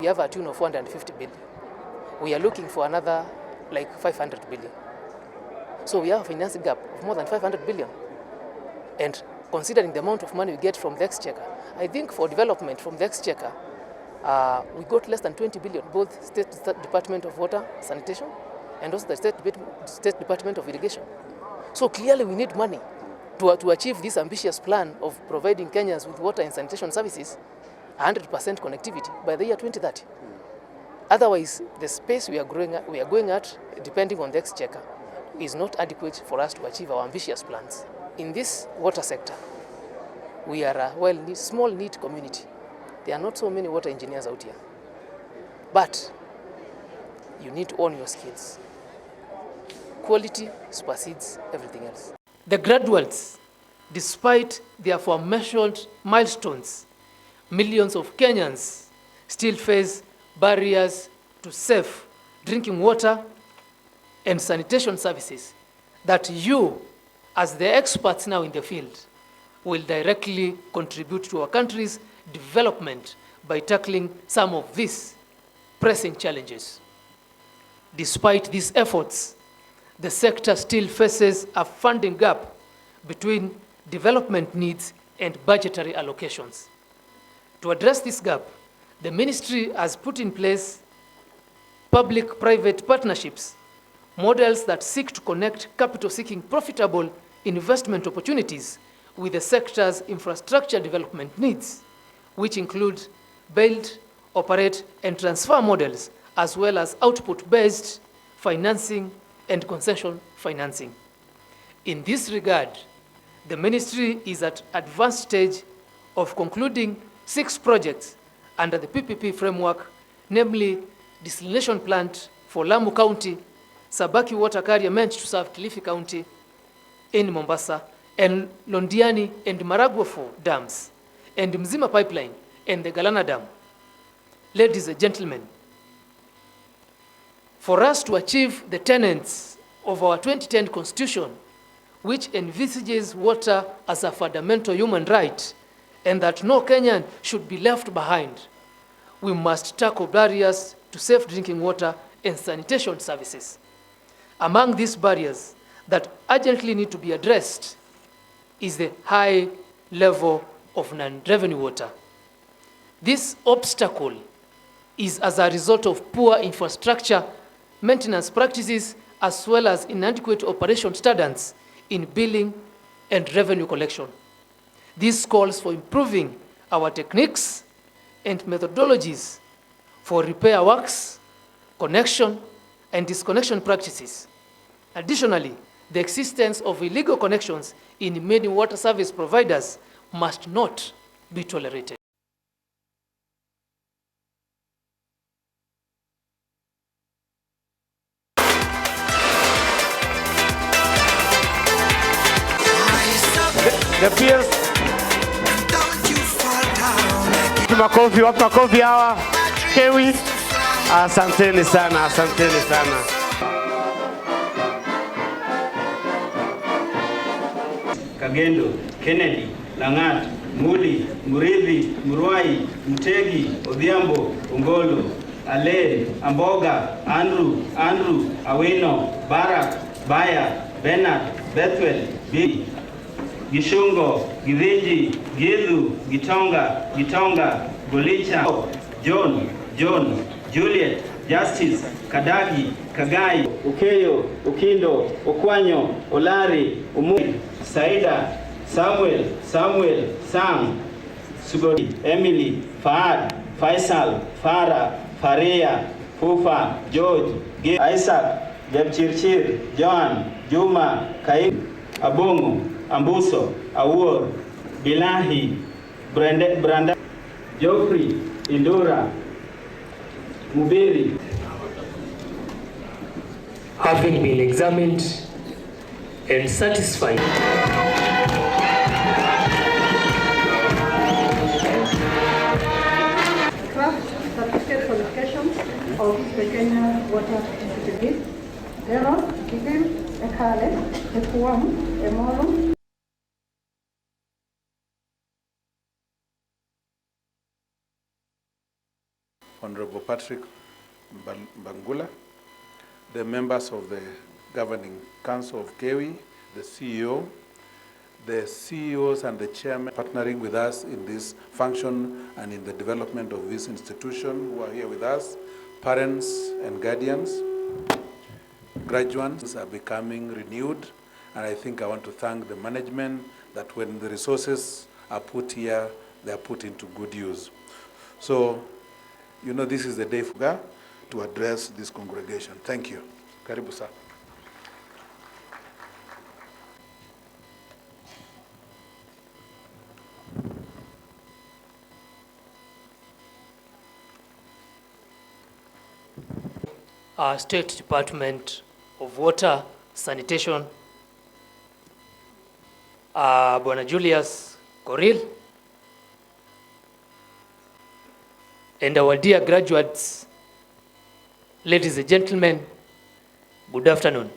We have a tune of 450 billion. We are looking for another like 500 billion. So we have a financing gap of more than 500 billion. And considering the amount of money we get from the exchequer, I think for development from the exchequer, we got less than 20 billion, both State Department of Water, Sanitation, and also the State Department of Irrigation. So clearly we need money to achieve this ambitious plan of providing Kenyans with water and sanitation services, 100% connectivity by the year 2030. Otherwise, the space we are going at, depending on the exchequer, is not adequate for us to achieve our ambitious plans. In this water sector, we are a small neat community. There are not so many water engineers out here. But you need to own your skills. Quality supersedes everything else. The graduates, despite their aforementioned milestones, millions of Kenyans still face barriers to safe drinking water and sanitation services that you, as the experts now in the field, will directly contribute to our country's development by tackling some of these pressing challenges. Despite these efforts, the sector still faces a funding gap between development needs and budgetary allocations. To address this gap, the ministry has put in place public-private partnerships, models that seek to connect capital-seeking profitable investment opportunities with the sector's infrastructure development needs, which include build, operate, and transfer models, as well as output-based financing and concession financing. In this regard, the ministry is at advanced stage of concluding 6 projects under the PPP framework, namely desalination plant for Lamu County, Sabaki water carrier meant to serve Kilifi County in Mombasa, and Londiani and Maragwafo dams, and Mzima pipeline and the Galana Dam. Ladies and gentlemen, for us to achieve the tenets of our 2010 Constitution, which envisages water as a fundamental human right and that no Kenyan should be left behind, we must tackle barriers to safe drinking water and sanitation services. Among these barriers that urgently need to be addressed is the high level of non-revenue water. This obstacle is as a result of poor infrastructure maintenance practices as well as inadequate operation standards in billing and revenue collection. This calls for improving our techniques and methodologies for repair works, connection, and disconnection practices. Additionally, the existence of illegal connections in many water service providers must not be tolerated. The peers. Makofi hawa. Kewi. Asanteni sana, asanteni sana. Kagendo, Kennedy, Langat, Muli, Murithi, Murwai, Mtegi, Odhiambo, Ongolo, Ale, Amboga, Andrew, Awino, Barak, Baya, Bernard, Bethwel, B, Gishungo, Githinji, Githu, Gitonga, Golicha, John, Juliet, Justice, Kadagi, Kagai, Ukeyo, Ukindo, Okwanyo, Olari, Umui, Saida, Samuel, Sam, Sugodi, Emily, Fahad, Faisal, Farah, Faria, Fufa, George, Isaac, Jabchirchir, John, Juma, Kaim, Abongo, Ambuso, Awor, Bilahi, Branda, Joffrey, Indura, Mubiri. Having been examined and satisfied, craft certificate qualifications of the Kenya Water Institute. Zero, Kipim, Ekale, Ekuam, Emolo. On Honorable Patrick Bangula, the members of the Governing Council of KEWI, the CEO, the CEOs and the chairman partnering with us in this function and in the development of this institution who are here with us, parents and guardians. Graduates are becoming renewed, and I think I want to thank the management that when the resources are put here, they are put into good use. So, you know, this is the day for to address this congregation. Thank you. Karibu sana. State Department of Water, Sanitation, Bwana Julius Koril, and our dear graduates, ladies and gentlemen, good afternoon.